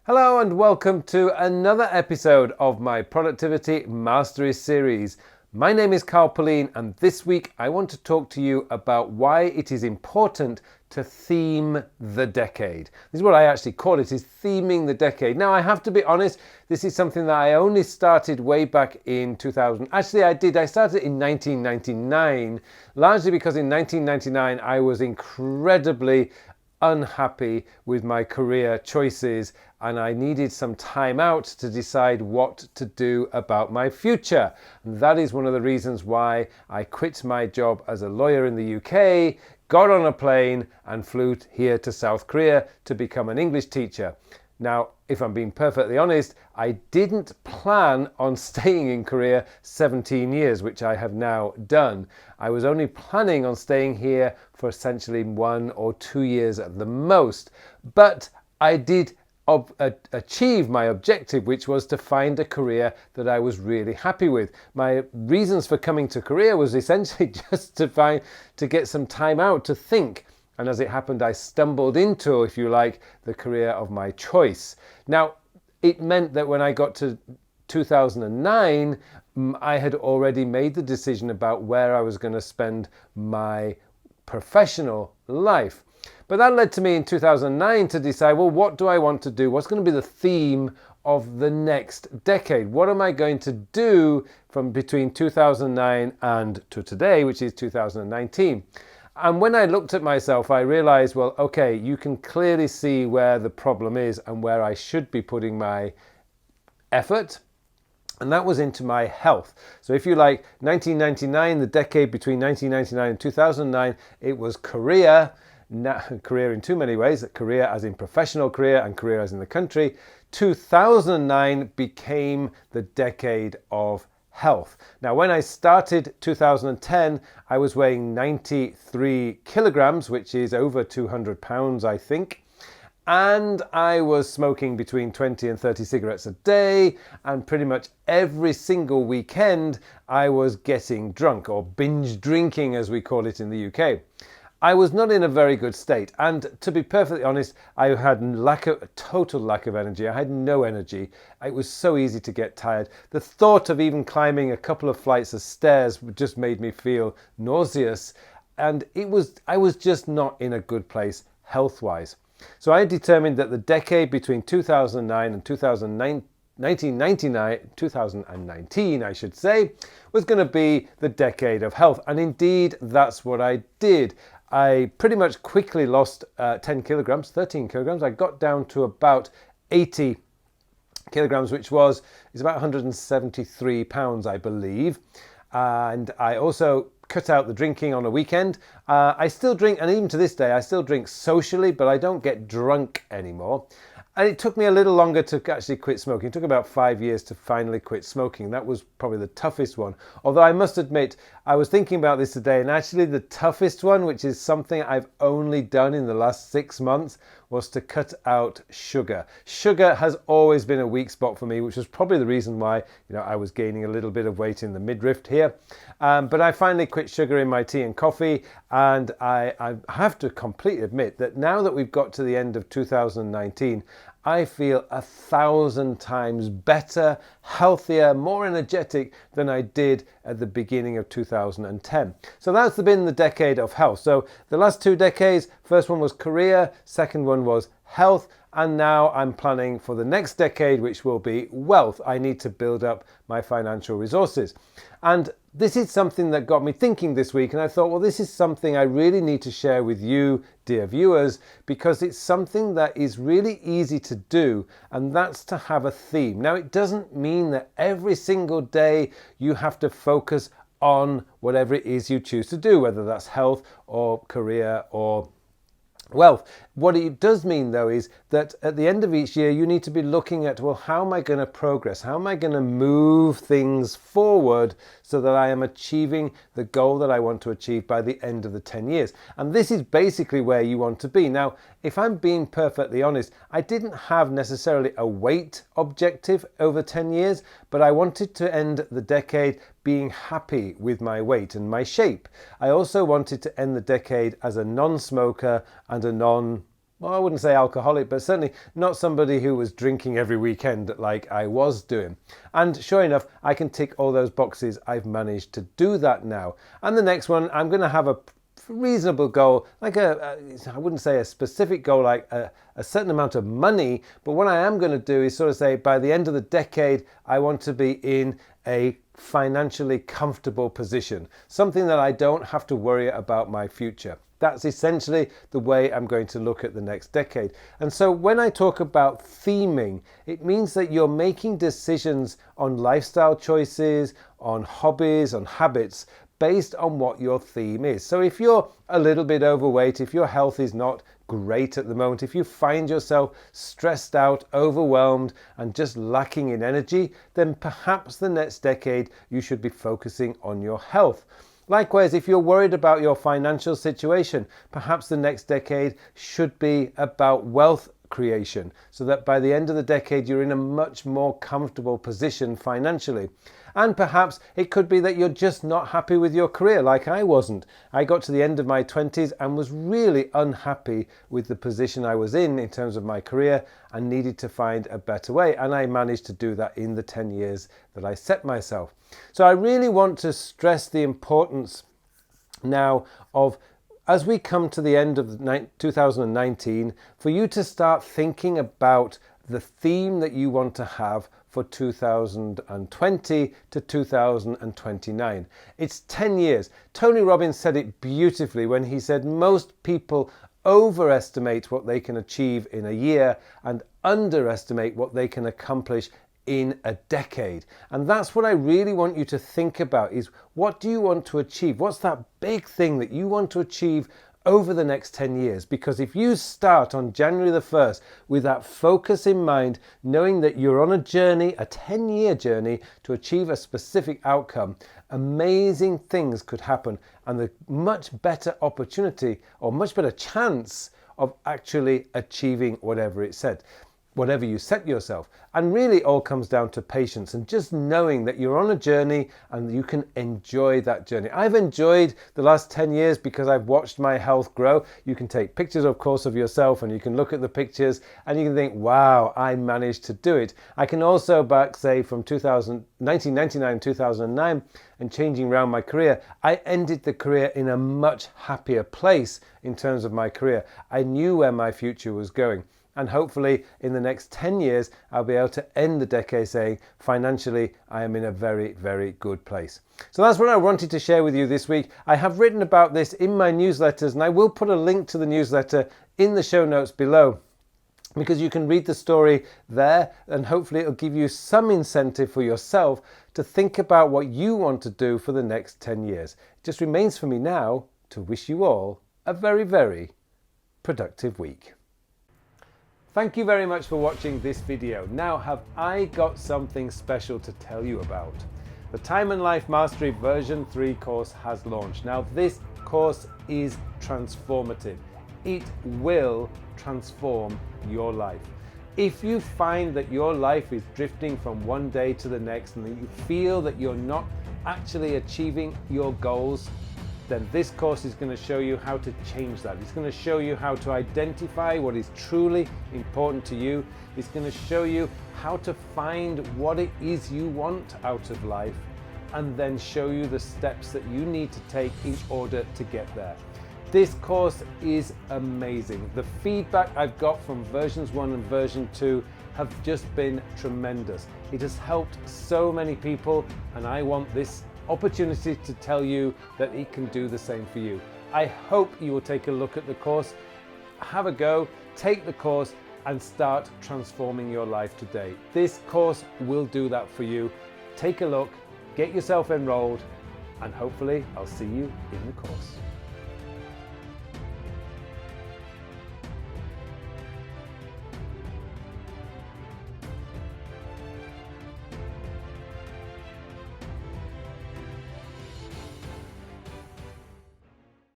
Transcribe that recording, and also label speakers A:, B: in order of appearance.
A: Hello and welcome to another episode of my Productivity Mastery series. My name is Carl Pauline, and this week I want to talk to you about why it is important to theme the decade. This is what I actually call it, is theming the decade. Now I have to be honest, this is something that I only started way back in 2000. Actually I started in 1999, largely because in 1999 I was incredibly unhappy with my career choices and I needed some time out to decide what to do about my future. And that is one of the reasons why I quit my job as a lawyer in the UK, got on a plane and flew here to South Korea to become an English teacher. Now, if I'm being perfectly honest, I didn't plan on staying in Korea 17 years, which I have now done. I was only planning on staying here for essentially 1 or 2 years at the most. But I did achieve my objective, which was to find a career that I was really happy with. My reasons for coming to Korea was essentially just to get some time out to think. And as it happened, I stumbled into, if you like, the career of my choice. Now, it meant that when I got to 2009, I had already made the decision about where I was going to spend my professional life. But that led to me in 2009 to decide, well, what do I want to do? What's going to be the theme of the next decade? What am I going to do from between 2009 and to today, which is 2019? And when I looked at myself, I realized, well, okay, you can clearly see where the problem is and where I should be putting my effort. And that was into my health. So if you like, 1999, the decade between 1999 and 2009, it was career. Career in too many ways, career as in professional career and career as in the country. 2009 became the decade of health. Now, when I started 2010, I was weighing 93 kilograms, which is over 200 pounds, I think. And I was smoking between 20 and 30 cigarettes a day. And pretty much every single weekend, I was getting drunk, or binge drinking, as we call it in the UK. I was not in a very good state, and to be perfectly honest, I had total lack of energy. I had no energy. It was so easy to get tired. The thought of even climbing a couple of flights of stairs just made me feel nauseous, and I was just not in a good place health-wise. So I determined that the decade between 2009 and 2019, I should say, was going to be the decade of health, and indeed that's what I did. I pretty much quickly lost 13 kilograms. I got down to about 80 kilograms, which is about 173 pounds, I believe. And I also cut out the drinking on a weekend. I still drink, and even to this day, I still drink socially, but I don't get drunk anymore. And it took me a little longer to actually quit smoking. It took about 5 years to finally quit smoking. That was probably the toughest one. Although I must admit, I was thinking about this today, and actually the toughest one, which is something I've only done in the last 6 months, was to cut out sugar. Sugar has always been a weak spot for me, which was probably the reason why I was gaining a little bit of weight in the midriff here. But I finally quit sugar in my tea and coffee, and I have to completely admit that now that we've got to the end of 2019, I feel 1,000 times better, healthier, more energetic than I did at the beginning of 2010. So that's been the decade of health. So the last 2 decades, first one was career, second one was health, and now I'm planning for the next decade, which will be wealth. I need to build up my financial resources. And this is something that got me thinking this week, and I thought, well, this is something I really need to share with you, dear viewers, because it's something that is really easy to do, and that's to have a theme. Now, it doesn't mean that every single day you have to focus on whatever it is you choose to do, whether that's health or career or wealth. What it does mean, though, is that at the end of each year, you need to be looking at, well, how am I going to progress? How am I going to move things forward so that I am achieving the goal that I want to achieve by the end of the 10 years? And this is basically where you want to be. Now, if I'm being perfectly honest, I didn't have necessarily a weight objective over 10 years, but I wanted to end the decade being happy with my weight and my shape. I also wanted to end the decade as a non-smoker and a well, I wouldn't say alcoholic, but certainly not somebody who was drinking every weekend like I was doing. And sure enough, I can tick all those boxes. I've managed to do that now. And the next one, I'm going to have a reasonable goal, like I wouldn't say a specific goal like a certain amount of money, but what I am going to do is sort of say by the end of the decade I want to be in a financially comfortable position, something that I don't have to worry about my future. That's essentially the way I'm going to look at the next decade. And so when I talk about theming, it means that you're making decisions on lifestyle choices, on hobbies, on habits, based on what your theme is. So if you're a little bit overweight, if your health is not great at the moment, if you find yourself stressed out, overwhelmed, and just lacking in energy, then perhaps the next decade you should be focusing on your health. Likewise, if you're worried about your financial situation, perhaps the next decade should be about wealth creation, so that by the end of the decade you're in a much more comfortable position financially. And perhaps it could be that you're just not happy with your career like I wasn't. I got to the end of my 20s and was really unhappy with the position I was in terms of my career and needed to find a better way. And I managed to do that in the 10 years that I set myself. So I really want to stress the importance now of, as we come to the end of 2019, for you to start thinking about the theme that you want to have for 2020 to 2029. It's 10 years. Tony Robbins said it beautifully when he said most people overestimate what they can achieve in a year and underestimate what they can accomplish in a decade. And that's what I really want you to think about, is what do you want to achieve? What's that big thing that you want to achieve over the next 10 years? Because if you start on January the 1st with that focus in mind, knowing that you're on a journey, a 10-year journey to achieve a specific outcome, amazing things could happen and a much better opportunity or much better chance of actually achieving whatever it said. Whatever you set yourself. And really it all comes down to patience and just knowing that you're on a journey and you can enjoy that journey. I've enjoyed the last 10 years because I've watched my health grow. You can take pictures, of course, of yourself and you can look at the pictures and you can think, wow, I managed to do it. I can also back, say, from 1999, 2009 and changing around my career, I ended the career in a much happier place in terms of my career. I knew where my future was going. And hopefully in the next 10 years, I'll be able to end the decade saying, financially, I am in a very, very good place. So that's what I wanted to share with you this week. I have written about this in my newsletters, and I will put a link to the newsletter in the show notes below, because you can read the story there, and hopefully it'll give you some incentive for yourself to think about what you want to do for the next 10 years. It just remains for me now to wish you all a very, very productive week. Thank you very much for watching this video. Now, have I got something special to tell you about? The Time and Life Mastery version 3 course has launched. Now, this course is transformative. It will transform your life. If you find that your life is drifting from one day to the next and that you feel that you're not actually achieving your goals, then this course is going to show you how to change that. It's going to show you how to identify what is truly important to you. It's going to show you how to find what it is you want out of life and then show you the steps that you need to take in order to get there. This course is amazing. The feedback I've got from versions 1 and version 2 have just been tremendous. It has helped so many people, and I want this opportunity to tell you that it can do the same for you. I hope you will take a look at the course, have a go, take the course and start transforming your life today. This course will do that for you. Take a look, get yourself enrolled, and hopefully I'll see you in the course.